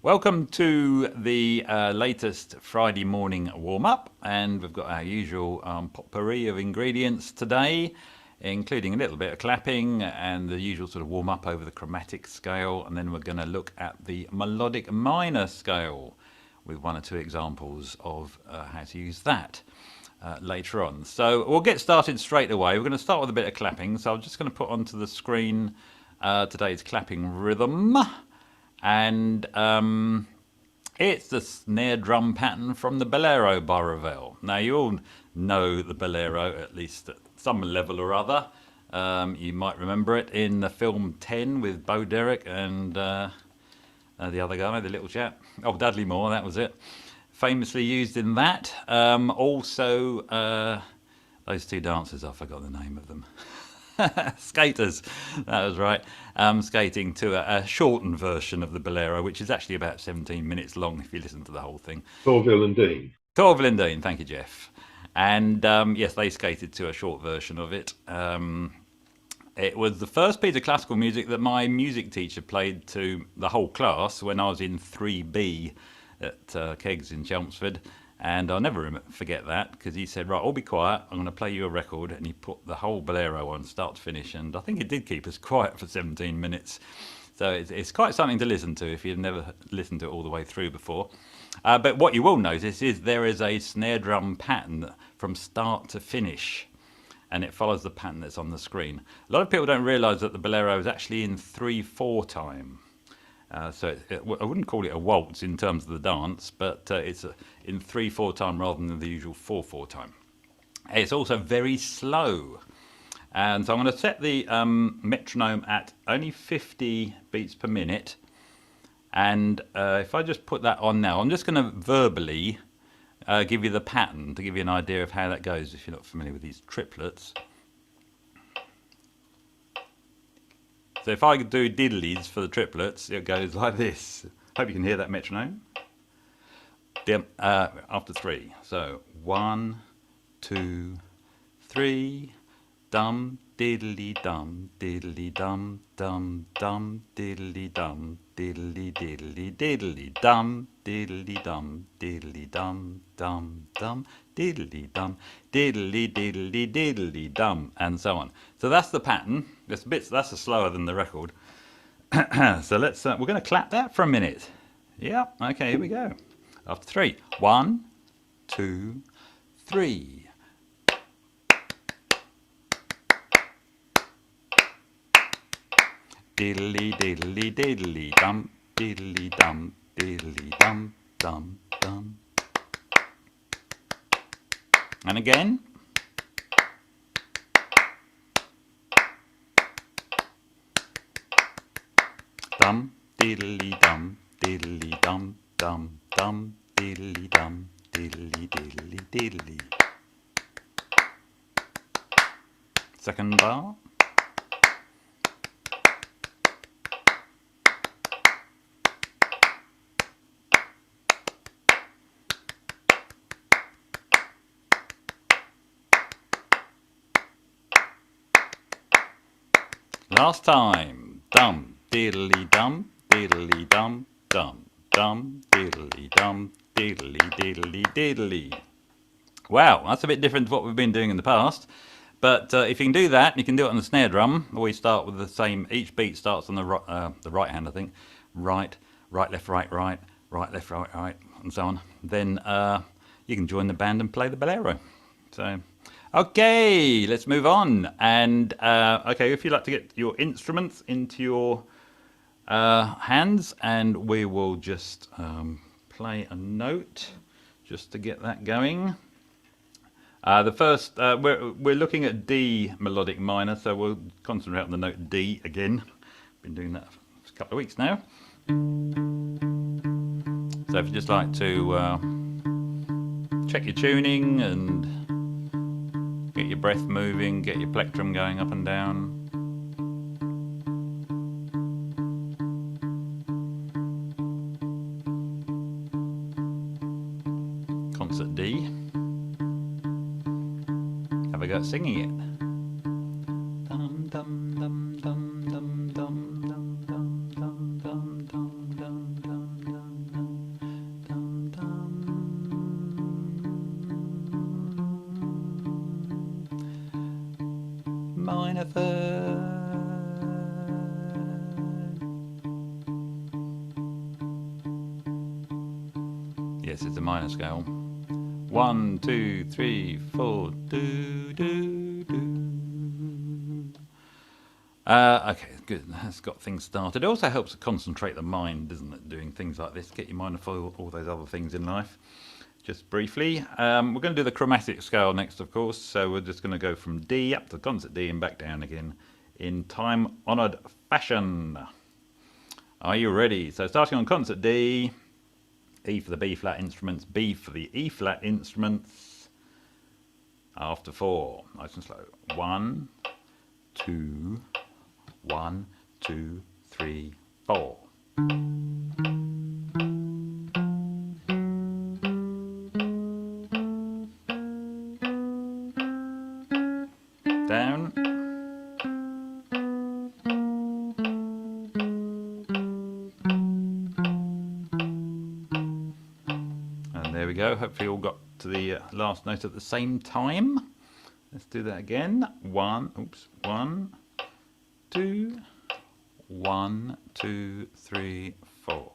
Welcome to the latest Friday morning warm-up, and we've got our usual potpourri of ingredients today, including a little bit of clapping and the usual sort of warm-up over the chromatic scale, and then we're going to look at the melodic minor scale with one or two examples of how to use that later on. So we'll get started straight away. We're going to start with a bit of clapping, so I'm just going to put onto the screen today's clapping rhythm. And it's the snare drum pattern from the Bolero by Ravel. Now, you all know the Bolero, at least at some level or other. You might remember it in the film 10 with Bo Derek and the other guy, the little chap. Oh, Dudley Moore, that was it. Famously used in that. Also, those two dancers, I forgot the name of them. Skaters, that was right. Skating to a shortened version of the Bolero, which is actually about 17 minutes long if you listen to the whole thing. Torville and Dean. Torville and Dean, thank you, Jeff. And yes, they skated to a short version of it. It was the first piece of classical music that my music teacher played to the whole class when I was in 3B at Keggs in Chelmsford. And I'll never forget that, because he said, right, all be quiet, I'm going to play you a record. And he put the whole Bolero on start to finish. And I think it did keep us quiet for 17 minutes. So it's quite something to listen to if you've never listened to it all the way through before. But what you will notice is there is a snare drum pattern from start to finish. And it follows the pattern that's on the screen. A lot of people don't realise that the Bolero is actually in 3/4 time. So I wouldn't call it a waltz in terms of the dance, but it's in 3/4 time rather than the usual 4/4 time. It's also very slow. And so I'm going to set the metronome at only 50 beats per minute. And if I just put that on now, I'm just going to verbally give you the pattern to give you an idea of how that goes if you're not familiar with these triplets. So if I do diddlies for the triplets, it goes like this. Hope you can hear that metronome. After 3. So 1, 2, 3. Dum diddly dum diddly dum dum dum diddly dum diddly diddly diddly dum diddly dum diddly dum dum dum diddly dum diddly diddly diddly dum, and so on. So that's the pattern. That's slower than the record. So let's we're going to clap that for a minute. Yeah. Okay. Here we go. After 3. 1, 2, 3. Diddly diddly diddly dum diddly dum diddly dum dum dum. And again. Dum diddly dum diddly dum dum dum diddly dum diddly diddly diddly. Second bar. Last time. Dum diddly dum diddly dum dum dum diddly dum diddly diddly diddly. Wow, that's a bit different to what we've been doing in the past. But if you can do that, you can do it on the snare drum. We start with the same. Each beat starts on the right hand, I think. Right, right, left, right, right, right, left, right, right, and so on. Then you can join the band and play the Bolero. So, okay, let's move on. And okay, if you'd like to get your instruments into your hands, and we will just play a note just to get that going. The first, we're looking at D melodic minor, so we'll concentrate on the note D again. Been doing that for a couple of weeks now. So if you just like to check your tuning and get your breath moving, get your plectrum going up and down. Concert D. Have a go at singing it. Dum dum dum dum dum dum dum dum dum dum dum dum dum Yes, it's a minor scale. 1, 2, 3, 4. Do, do, do. Okay, good. That's got things started. It also helps to concentrate the mind, doesn't it? Doing things like this, get your mind off all those other things in life. Just briefly, we're going to do the chromatic scale next, of course. So we're just going to go from D up to concert D and back down again in time-honoured fashion. Are you ready? So starting on concert D, E for the B flat instruments, B for the E flat instruments. After 4, nice and slow. 1, 2, 1, 2, 3, 4. Down. And there we go. Hopefully you all got to the last note at the same time. Let's do that again. 1, 2, 1, 2, 3, 4.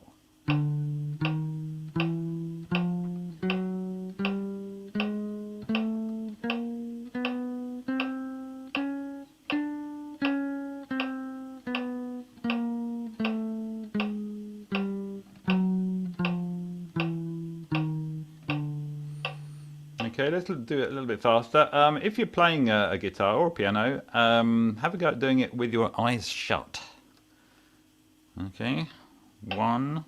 Okay, let's do it a little bit faster. If you're playing a guitar or a piano, have a go at doing it with your eyes shut. Okay, 1,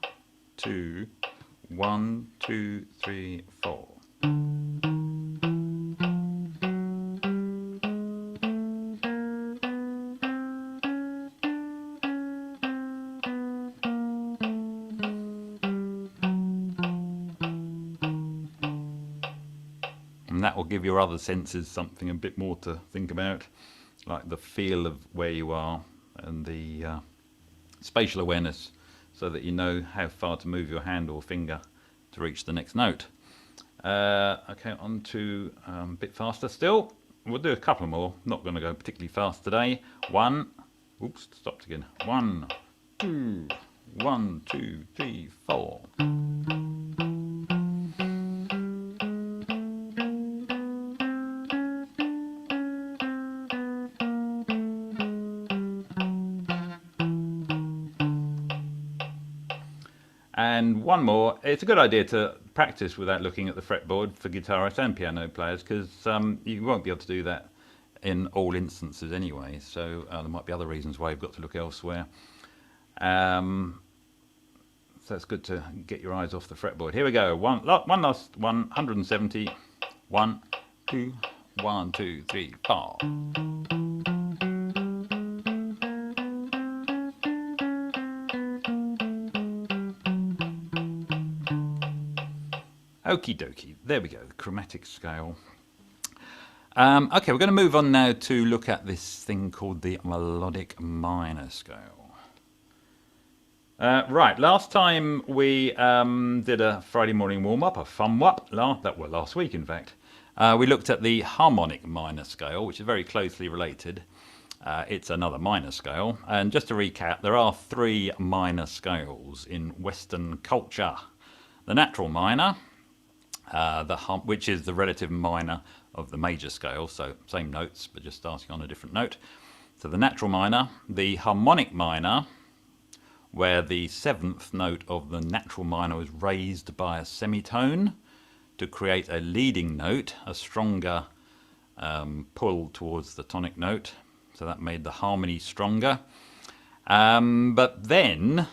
2, 1, 2, 3, 4. And that will give your other senses something a bit more to think about, like the feel of where you are and the spatial awareness, so that you know how far to move your hand or finger to reach the next note. Okay, on to a bit faster still. We'll do a couple more, not going to go particularly fast today. 1, oops, stopped again. 1, 2, 1, 2, 3, 4. And one more, it's a good idea to practice without looking at the fretboard for guitarists and piano players, because you won't be able to do that in all instances anyway, so there might be other reasons why you've got to look elsewhere. So it's good to get your eyes off the fretboard. Here we go, one last 170, 1, 2, 1, 2, 3, 4. Okie dokie, there we go, the chromatic scale. Okay, we're going to move on now to look at this thing called the melodic minor scale. Right, last time we did a Friday morning warm-up, a fun-wap, last week in fact. We looked at the harmonic minor scale, which is very closely related. It's another minor scale, and just to recap, there are 3 minor scales in Western culture. The natural minor, which is the relative minor of the major scale, so same notes but just starting on a different note. So the natural minor, the harmonic minor, where the 7th note of the natural minor is raised by a semitone to create a leading note, a stronger pull towards the tonic note, so that made the harmony stronger. But then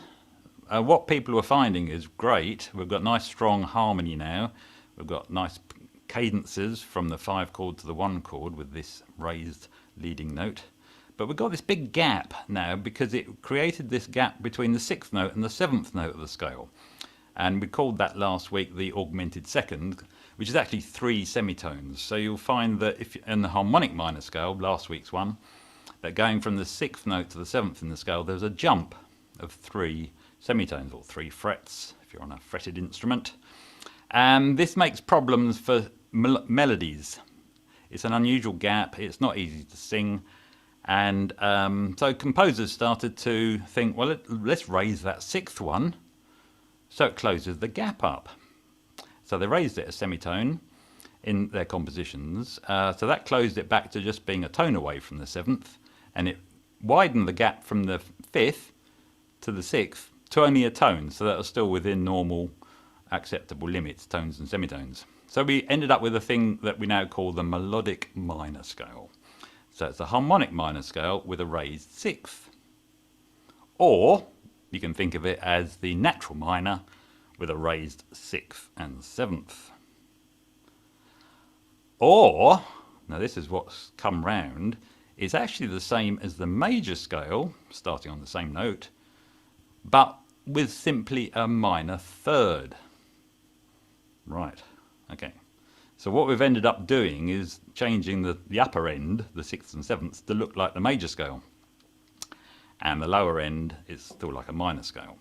what people were finding is great, we've got nice strong harmony now. We've got nice cadences from the 5 chord to the 1 chord with this raised leading note. But we've got this big gap now because it created this gap between the 6th note and the 7th note of the scale. And we called that last week the augmented second, which is actually 3 semitones. So you'll find that if in the harmonic minor scale, last week's one, that going from the 6th note to the 7th in the scale, there's a jump of 3 semitones, or 3 frets, if you're on a fretted instrument. And this makes problems for melodies. It's an unusual gap, it's not easy to sing, and so composers started to think, well, let's raise that 6th one so it closes the gap up. So they raised it a semitone in their compositions. So that closed it back to just being a tone away from the 7th, and it widened the gap from the 5th to the 6th to only a tone. So that was still within normal acceptable limits, tones and semitones. So we ended up with a thing that we now call the melodic minor scale. So it's a harmonic minor scale with a raised 6th. Or you can think of it as the natural minor with a raised 6th and 7th. Or, now this is what's come round, it's actually the same as the major scale, starting on the same note, but with simply a minor third. Right, okay. So what we've ended up doing is changing the upper end, the 6th and 7th, to look like the major scale. And the lower end is still like a minor scale.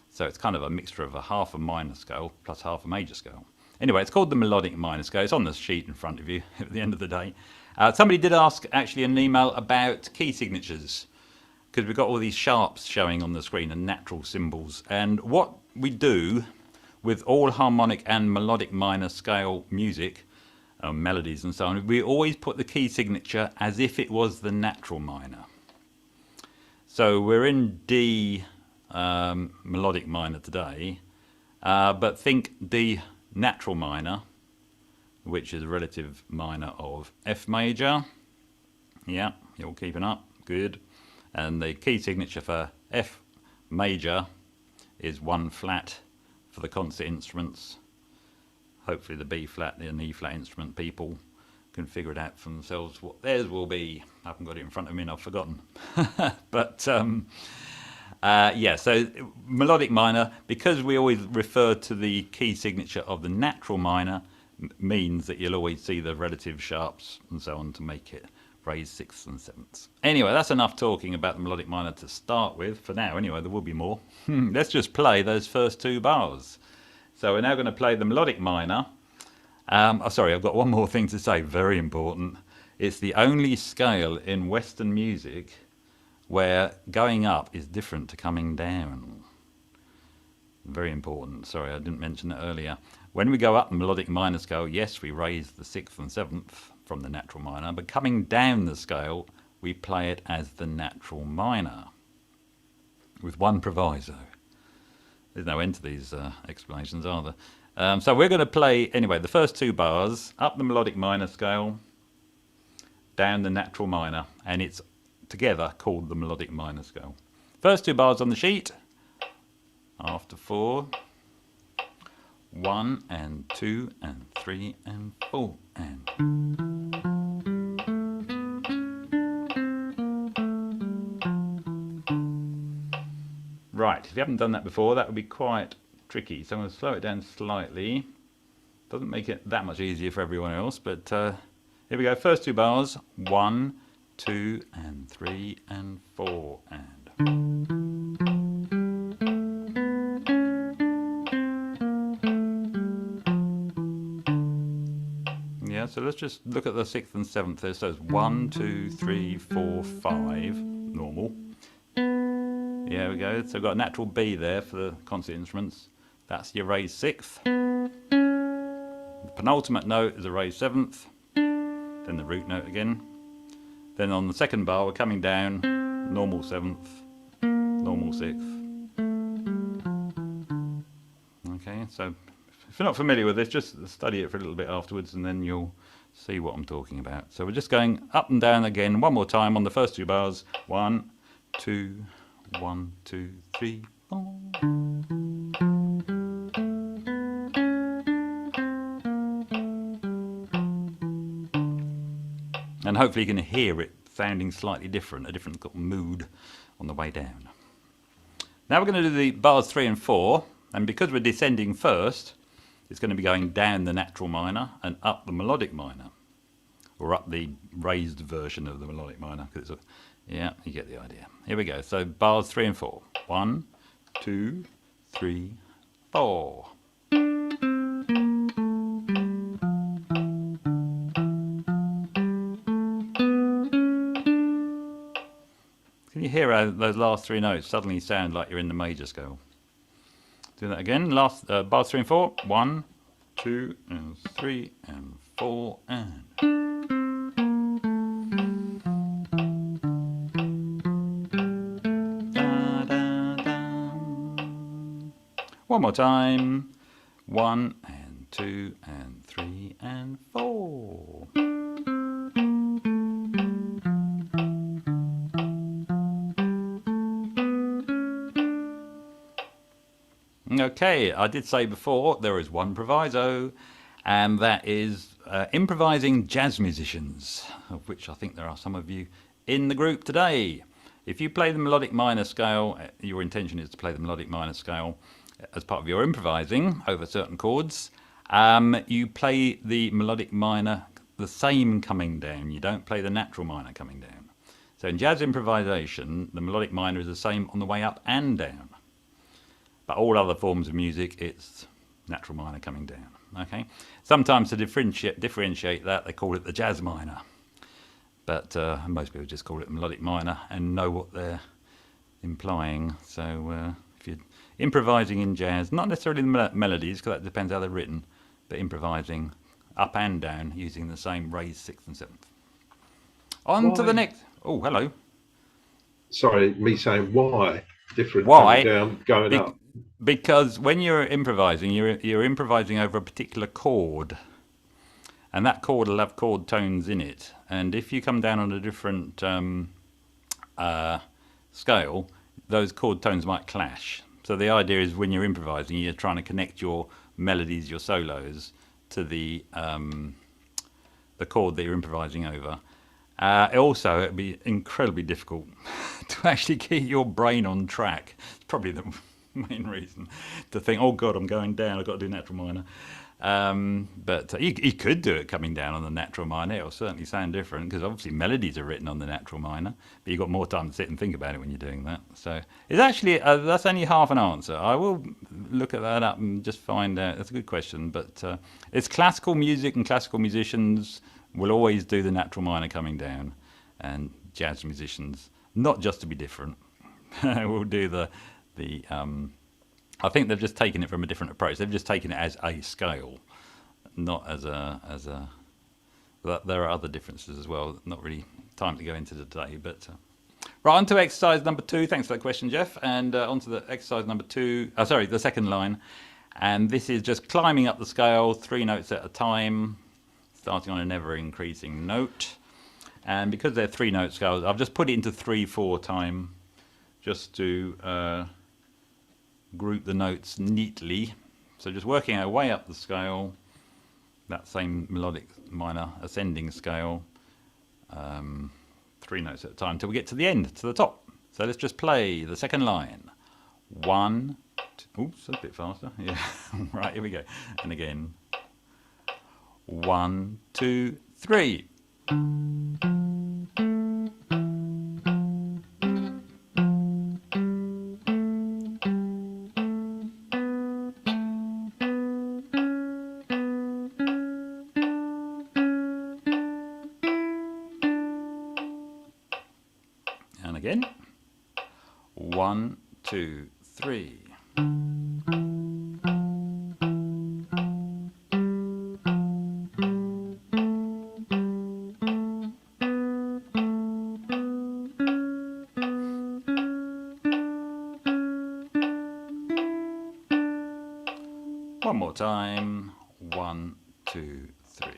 So it's kind of a mixture of a half a minor scale plus half a major scale. Anyway, it's called the melodic minor scale. It's on the sheet in front of you at the end of the day. Somebody did ask actually in an email about key signatures, because we've got all these sharps showing on the screen and natural symbols. And what we do with all harmonic and melodic minor scale music, melodies and so on, we always put the key signature as if it was the natural minor. So we're in D melodic minor today, but think D natural minor, which is a relative minor of F major. Yeah, you're all keeping up, good. And the key signature for F major is 1 flat for the concert instruments. Hopefully the B flat and E flat instrument people can figure it out for themselves what theirs will be. I haven't got it in front of me and I've forgotten. But yeah, so melodic minor, because we always refer to the key signature of the natural minor, means that you'll always see the relative sharps and so on to make it raised 6ths and 7ths. Anyway, that's enough talking about the melodic minor to start with. For now, anyway, there will be more. Let's just play those first 2 bars. So we're now going to play the melodic minor. Oh, sorry, I've got one more thing to say, very important. It's the only scale in Western music where going up is different to coming down. Very important. Sorry, I didn't mention that earlier. When we go up the melodic minor scale, yes, we raise the 6th and 7th from the natural minor, but coming down the scale, we play it as the natural minor, with one proviso. There's no end to these explanations, are there? So we're going to play, anyway, the first 2 bars, up the melodic minor scale, down the natural minor, and it's together called the melodic minor scale. First 2 bars on the sheet, after 4, 1 and 2 and 3 and 4 and... Right, if you haven't done that before, that would be quite tricky. So I'm going to slow it down slightly. Doesn't make it that much easier for everyone else, but here we go. First 2 bars, 1, 2 and 3 and 4 and... Yeah, so let's just look at the 6th and 7th there. So it's 1, 2, 3, 4, 5, normal. Yeah, we go. So we've got a natural B there for the concert instruments. That's your raised 6th. The penultimate note is a raised 7th. Then the root note again. Then on the second bar, we're coming down, normal 7th, normal 6th. Okay, so if you're not familiar with this, just study it for a little bit afterwards and then you'll see what I'm talking about. So we're just going up and down again one more time on the first 2 bars. 1, 2, 1, 2, 3, 4. And hopefully you can hear it sounding slightly different, a different mood on the way down. Now we're going to do the bars 3 and 4, and because we're descending first, it's going to be going down the natural minor and up the melodic minor, or up the raised version of the melodic minor. Yeah, you get the idea. Here we go. So bars 3 and 4. 1, 2, 3, 4. Can you hear how those last 3 notes suddenly sound like you're in the major scale? Do that again. Last bars 3 and 4. 1, 2 and 3 and 4 and... Da, da, da. One more time. 1 and 2 and 3 and 4. Okay, I did say before there is one proviso, and that is improvising jazz musicians, of which I think there are some of you in the group today. If you play the melodic minor scale, your intention is to play the melodic minor scale as part of your improvising over certain chords, you play the melodic minor the same coming down. You don't play the natural minor coming down. So in jazz improvisation, the melodic minor is the same on the way up and down. But all other forms of music, it's natural minor coming down. Okay. Sometimes to differentiate that, they call it the jazz minor. But most people just call it melodic minor and know what they're implying. So if you're improvising in jazz, not necessarily the melodies, because that depends how they're written, but improvising up and down using the same raised sixth and seventh. On to the next. Oh, hello. Sorry, me saying why different Why? coming down, going up. Because when you're improvising, you're improvising over a particular chord, and that chord will have chord tones in it. And if you come down on a different scale, those chord tones might clash. So the idea is when you're improvising, you're trying to connect your melodies, your solos, to the chord that you're improvising over. Also, it'd be incredibly difficult to actually keep your brain on track. It's probably the main reason to think, oh God, I'm going down, I've got to do natural minor. But you could do it coming down on the natural minor. It'll certainly sound different because obviously melodies are written on the natural minor, but you've got more time to sit and think about it when you're doing that. So it's actually, that's only half an answer. I will look at that up and just find out. That's a good question, but it's classical music, and classical musicians will always do the natural minor coming down, and jazz musicians, not just to be different, will do the I think they've just taken it from a different approach. They've just taken it as a scale, not as a. There are other differences as well. Not really time to go into today, but right on to exercise number 2. Thanks for that question, Jeff. And on to the exercise number 2. Sorry, the second line, and this is just climbing up the scale, 3 notes at a time, starting on an ever increasing note. And because they're 3 note scales, I've just put it into 3/4 time, just to group the notes neatly. So just working our way up the scale, that same melodic minor ascending scale, 3 notes at a time until we get to the end, to the top. So let's just play the second line. 1, 2, oops, a bit faster. Yeah, right, here we go. And again. 1, 2, 3. And again. 1, 2, 3. One more time. 1, 2, 3.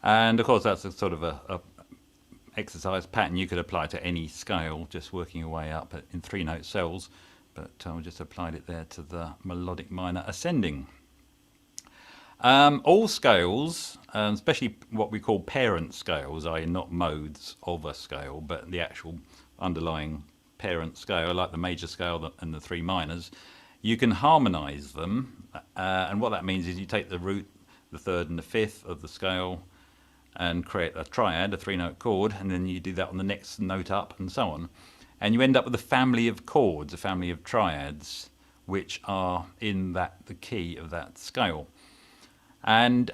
And of course, that's a sort of a exercise pattern you could apply to any scale, just working your way up in 3 note cells. But I just applied it there to the melodic minor ascending. All scales, especially what we call parent scales, i.e. not modes of a scale, but the actual underlying parent scale, like the major scale and the 3 minors, you can harmonize them. And what that means is you take the root, the 3rd and the 5th of the scale, and create a triad, a 3 note chord, and then you do that on the next note up and so on. And you end up with a family of chords, a family of triads, which are in the key of that scale. And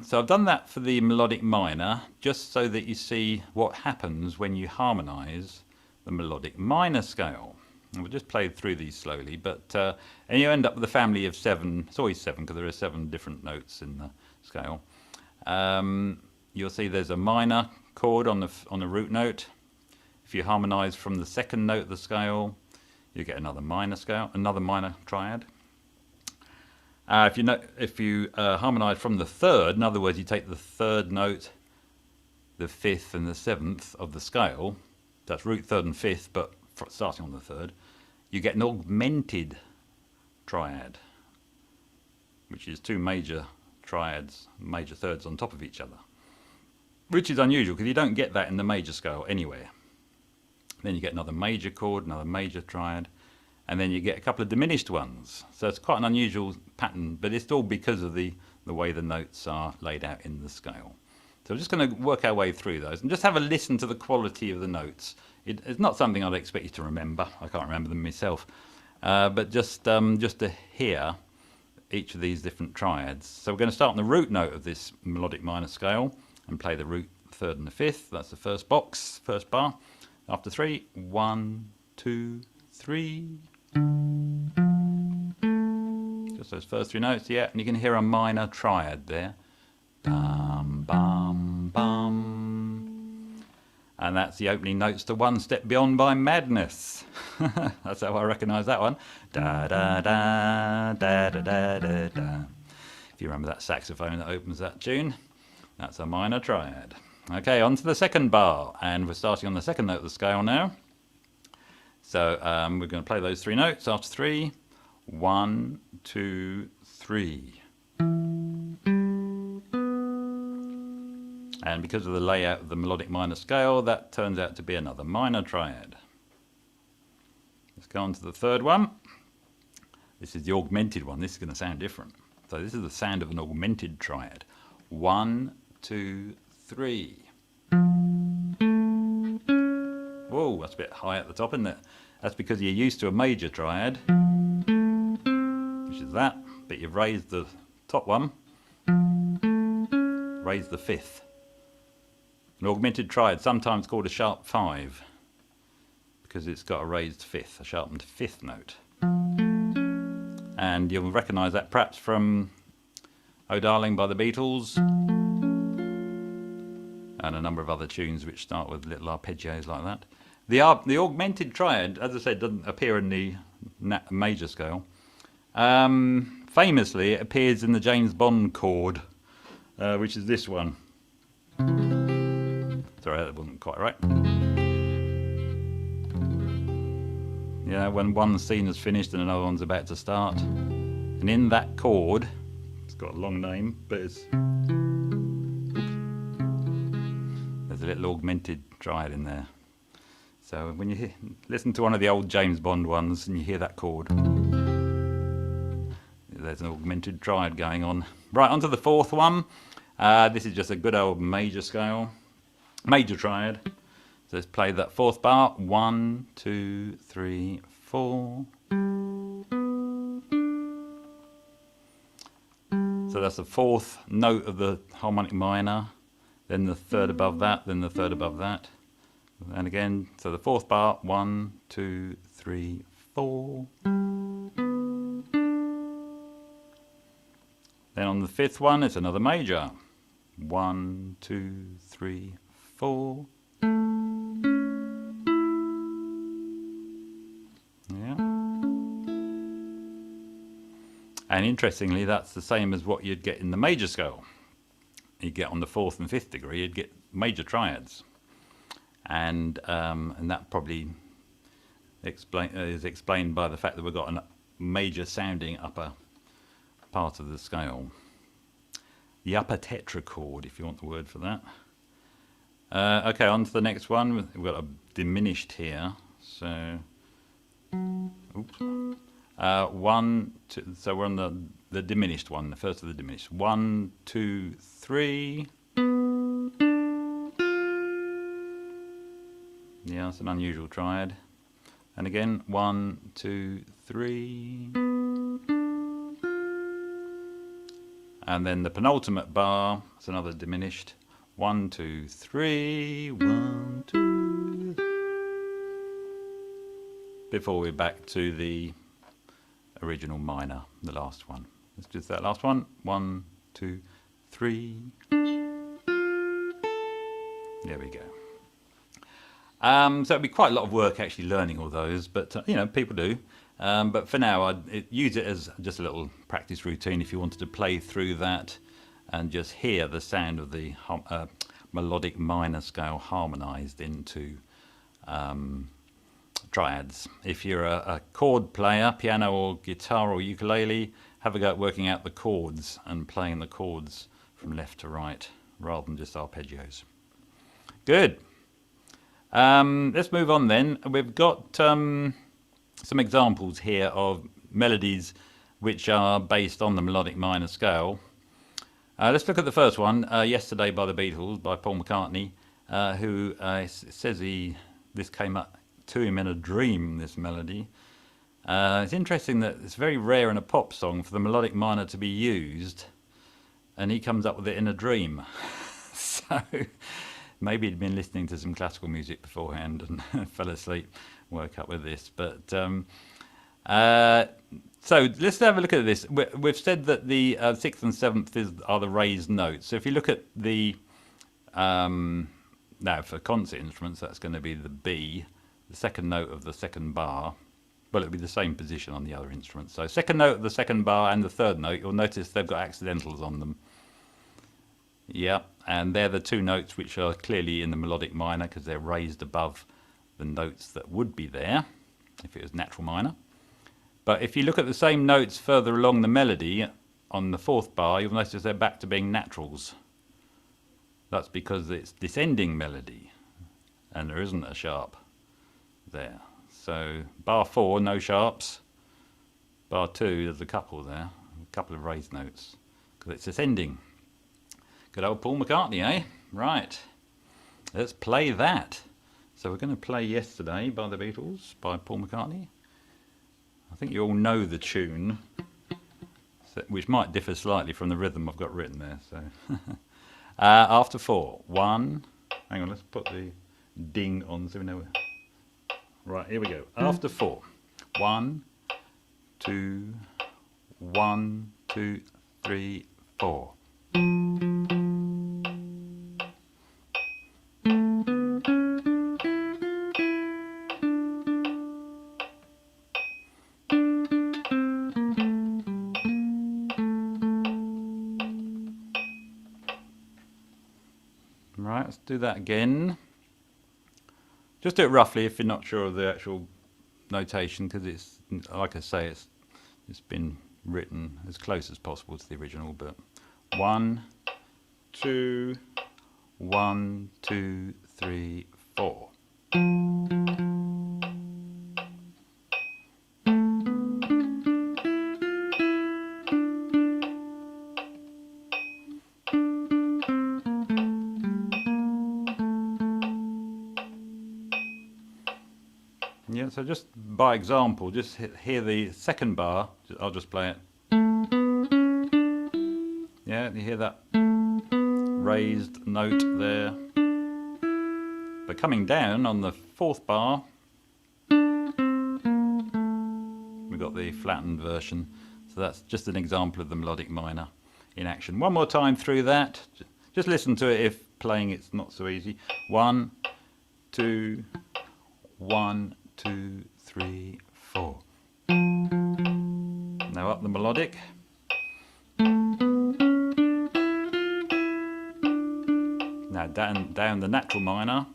so I've done that for the melodic minor, just so that you see what happens when you harmonize the melodic minor scale. And we'll just play through these slowly, but and you end up with a family of 7. It's always 7 because there are 7 different notes in the scale. You'll see there's a minor chord on the root note. If you harmonize from the second note of the scale, you get another minor scale, another minor triad. If you harmonize from the third, in other words, you take the third note, the fifth, and the seventh of the scale. That's root, third, and fifth, but starting on the third, you get an augmented triad, which is 2 major triads, major thirds on top of each other, which is unusual because you don't get that in the major scale anywhere. Then you get another major chord, another major triad, and then you get a couple of diminished ones. So it's quite an unusual pattern, but it's all because of the way the notes are laid out in the scale. So we're just going to work our way through those and just have a listen to the quality of the notes. It's not something I'd expect you to remember. I can't remember them myself. But just to hear each of these different triads. So we're going to start on the root note of this melodic minor scale and play the root, third, and the fifth. That's the first box, first bar. After 3, 1, 2, 3. Just those first 3 notes, yeah, and you can hear a minor triad there. Bum, bum, bum. And that's the opening notes to One Step Beyond by Madness. That's how I recognise that one. Da da da da da da da da. If you remember that saxophone that opens that tune, that's a minor triad. Okay, on to the second bar, and we're starting on the second note of the scale now. So we're going to play those 3 notes after 3. 1, 2, 3. And because of the layout of the melodic minor scale, that turns out to be another minor triad. Let's go on to the third one. This is the augmented one. This is going to sound different. So this is the sound of an augmented triad. 1, 2, 3. Whoa, that's a bit high at the top, isn't it? That's because you're used to a major triad, which is that, but you've raised the top one, raised the fifth. An augmented triad, sometimes called a sharp 5, because it's got a raised fifth, a sharpened fifth note. And you'll recognise that perhaps from Oh Darling by the Beatles, and a number of other tunes which start with little arpeggios like that. The augmented triad, as I said, doesn't appear in the major scale. Famously, it appears in the James Bond chord, which is this one. Sorry, that wasn't quite right. Yeah, when one scene is finished and another one's about to start. And in that chord, it's got a long name, but it's... There's a little augmented triad in there. So when you listen to one of the old James Bond ones and you hear that chord, there's an augmented triad going on. Right, on to the fourth one. This is just a good old major scale, major triad. So let's play that fourth bar. 1, 2, 3, 4. So that's the fourth note of the harmonic minor, then the third above that, then the third above that. And again, so the fourth bar, 1, 2, 3, 4. Then on the fifth one, it's another major. 1, 2, 3, 4. Yeah. And interestingly, that's the same as what you'd get in the major scale. You'd get on the fourth and fifth degree, you'd get major triads. And that probably is explained by the fact that we've got a major sounding upper part of the scale. The upper tetrachord, if you want the word for that. Okay, on to the next one. We've got a diminished here. So, oops. 1, 2, so we're on the diminished one, the first of the diminished. 1, 2, 3. Yeah, it's an unusual triad. And again, 1, 2, 3. And then the penultimate bar, it's another diminished. 1, 2, 3, 1, 2. Before we're back to the original minor, the last one. Let's do that last one. 1, 2, 3. There we go. So it'd be quite a lot of work actually learning all those, but you know, people do. But for now, I'd use it as just a little practice routine if you wanted to play through that and just hear the sound of the melodic minor scale harmonized into triads. If you're a chord player, piano or guitar or ukulele, have a go at working out the chords and playing the chords from left to right rather than just arpeggios. Good. Let's move on then. We've got some examples here of melodies which are based on the melodic minor scale. Let's look at the first one, Yesterday by the Beatles, by Paul McCartney, who says this came up to him in a dream, this melody. It's interesting that it's very rare in a pop song for the melodic minor to be used, and he comes up with it in a dream. So maybe he'd been listening to some classical music beforehand and fell asleep, woke up with this. But so let's have a look at this. We've said that the 6th and 7th are the raised notes. So if you look at the, now for concert instruments, that's going to be the B, the second note of the second bar. Well, it'll be the same position on the other instruments. So second note of the second bar and the third note, you'll notice they've got accidentals on them. Yeah, and they're the two notes which are clearly in the melodic minor because they're raised above the notes that would be there if it was natural minor. But if you look at the same notes further along the melody on the 4th bar, you'll notice they're back to being naturals. That's because it's descending melody and there isn't a sharp there. So bar 4, no sharps. Bar 2, there's a couple there, a couple of raised notes because it's ascending. Good old Paul McCartney, eh? Right. Let's play that. So we're going to play Yesterday by the Beatles, by Paul McCartney. I think you all know the tune, which might differ slightly from the rhythm I've got written there. So after 4. 1. Hang on, let's put the ding on so we know. Right, here we go. After 4. 1, 2, 1, 2, 3, 4. Right, let's do that again. Just do it roughly if you're not sure of the actual notation, because it's, like I say, it's been written as close as possible to the original. But 1, 2, 1, 2, 3, 4. Yeah, so just by example, just hear the second bar. I'll just play it. Yeah, you hear that raised note there. But coming down on the 4th bar, we've got the flattened version. So that's just an example of the melodic minor in action. One more time through that. Just listen to it if playing it's not so easy. 1, 2, 1, 2, 3, 4. Now up the melodic. Now down the natural minor.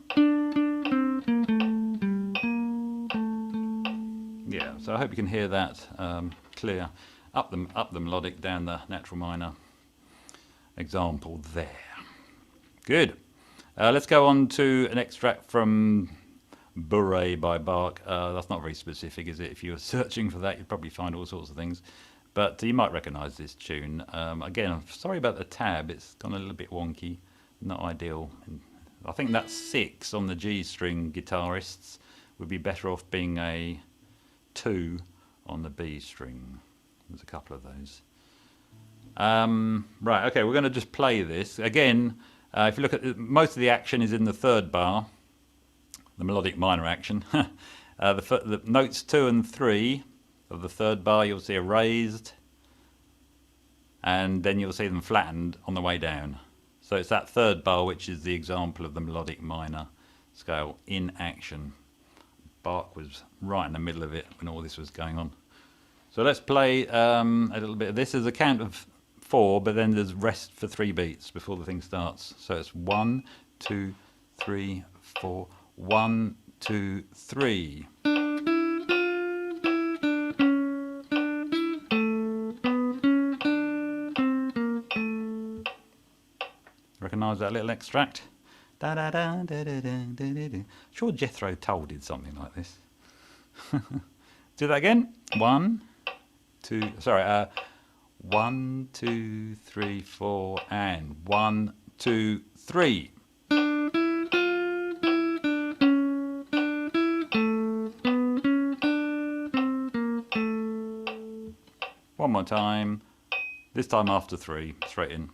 Yeah, so I hope you can hear that clear. Up the melodic, down the natural minor. Example there. Good. Let's go on to an extract from Bourrée by Bach. That's not very specific, is it? If you were searching for that, you'd probably find all sorts of things. But you might recognise this tune. Again, I'm sorry about the tab. It's gone a little bit wonky. Not ideal. I think that 6 on the G string guitarists would be better off being a 2 on the B string. There's a couple of those. Right, okay, we're going to just play this. Again, if you look at most of the action is in the third bar, the melodic minor action. The notes 2 and 3 of the third bar you'll see are raised, and then you'll see them flattened on the way down. So it's that third bar which is the example of the melodic minor scale in action. Bach was right in the middle of it when all this was going on. So let's play a little bit of this. There's a count of 4, but then there's rest for 3 beats before the thing starts. So it's 1, 2, 3, 4, 1, 2, 3. Recognise that little extract? Da da da da da da da da. Sure, Jethro Tull did something like this. Do that again. 1, 2. Sorry. 1, 2, 3, 4, and 1, 2, 3. One more time. This time after 3, straight in.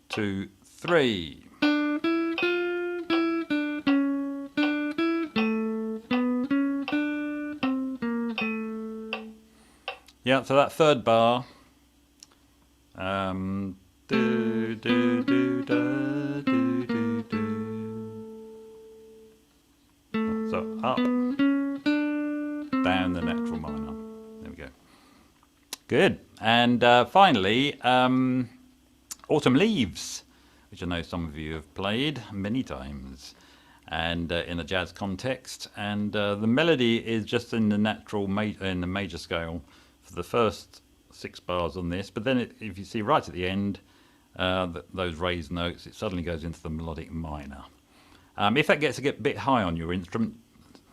2, 3. Yeah, so that third bar. Do do do da, do do do. So up, down the natural minor. There we go. Good. And finally, Autumn Leaves, which I know some of you have played many times, and in a jazz context. And the melody is just in the natural in the major scale for the first 6 bars on this, but then if you see right at the end, those raised notes, it suddenly goes into the melodic minor. If that gets a bit high on your instrument,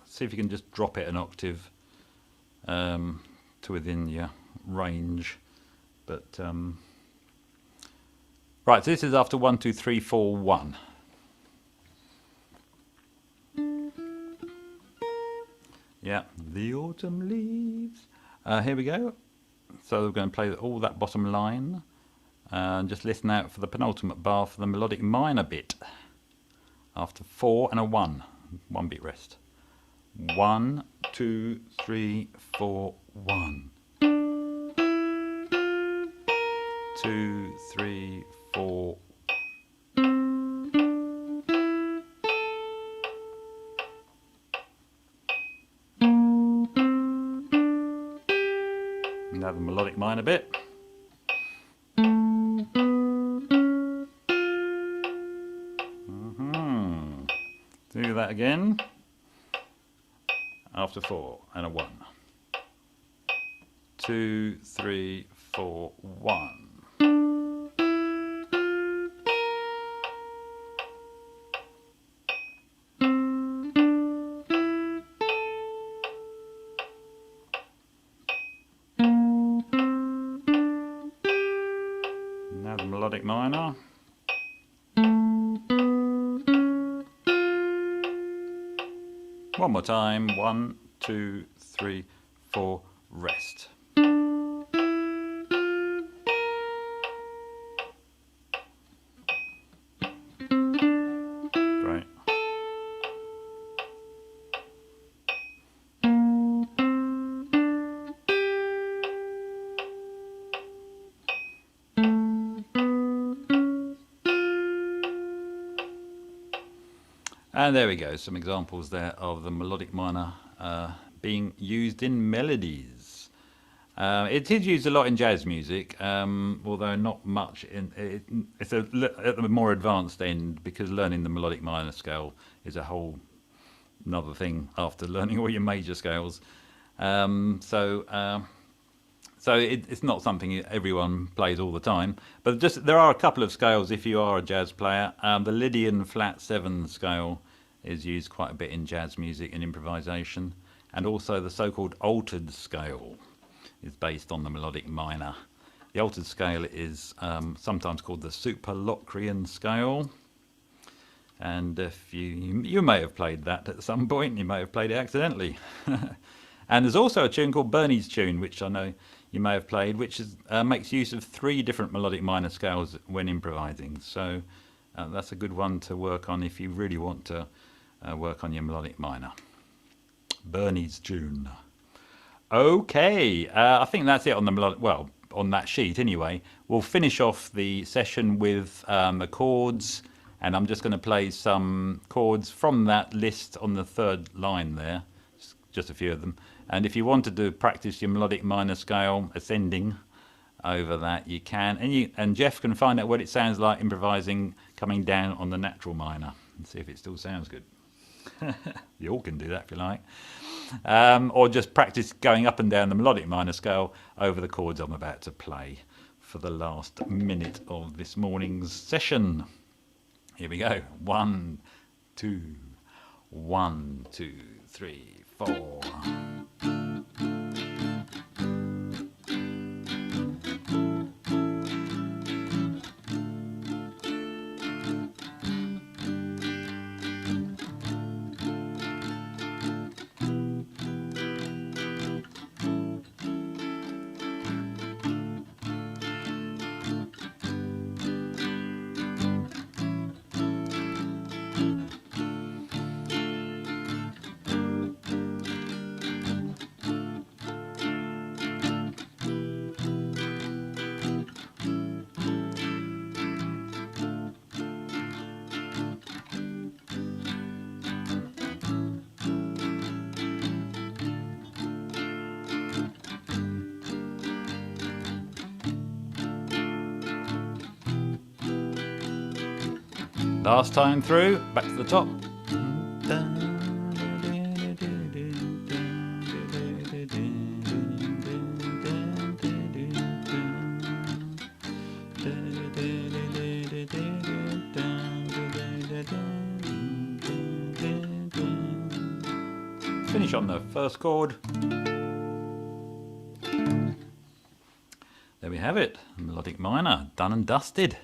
see if you can just drop it an octave to within your range. But right, so this is after 1, 2, 3, 4, 1. Yeah, the autumn leaves. Here we go. So we're going to play all that bottom line and just listen out for the penultimate bar for the melodic minor bit. After 4 and a 1, 1 beat rest. 1, 2, 3, 4, 1. 2, 3, 4. Now the melodic minor bit. Do that again. After 4 and a 1. 2, 3, 4, 1. Now the melodic minor. One more time. 1, 2, 3, 4, rest. Great. And there we go, some examples there of the melodic minor being used in melodies. It is used a lot in jazz music, although not much it's at the more advanced end, because learning the melodic minor scale is a whole another thing after learning all your major scales. So it's not something everyone plays all the time, but just there are a couple of scales if you are a jazz player. The Lydian flat 7 scale is used quite a bit in jazz music and improvisation, and also the so-called altered scale is based on the melodic minor. The altered scale is sometimes called the Superlocrian scale, and if you may have played that at some point, you may have played it accidentally. And there's also a tune called Bernie's tune, which I know you may have played, which is, makes use of 3 different melodic minor scales when improvising. So that's a good one to work on if you really want to work on your melodic minor. Bernie's tune. Okay, I think that's it on the melodic, well, on that sheet anyway. We'll finish off the session with the chords, and I'm just going to play some chords from that list on the 3rd line there, just a few of them. And if you wanted to practice your melodic minor scale ascending over that, you can. And Jeff can find out what it sounds like improvising coming down on the natural minor and see if it still sounds good. You all can do that if you like. Or just practice going up and down the melodic minor scale over the chords I'm about to play for the last minute of this morning's session. Here we go. 1, 2, 1, 2, 3, 4. Last time through, back to the top. Finish on the first chord. There we have it, melodic minor, done and dusted.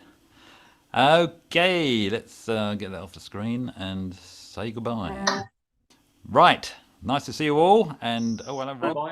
Okay, let's get that off the screen and say goodbye. Right, nice to see you all, and oh, well, Rob.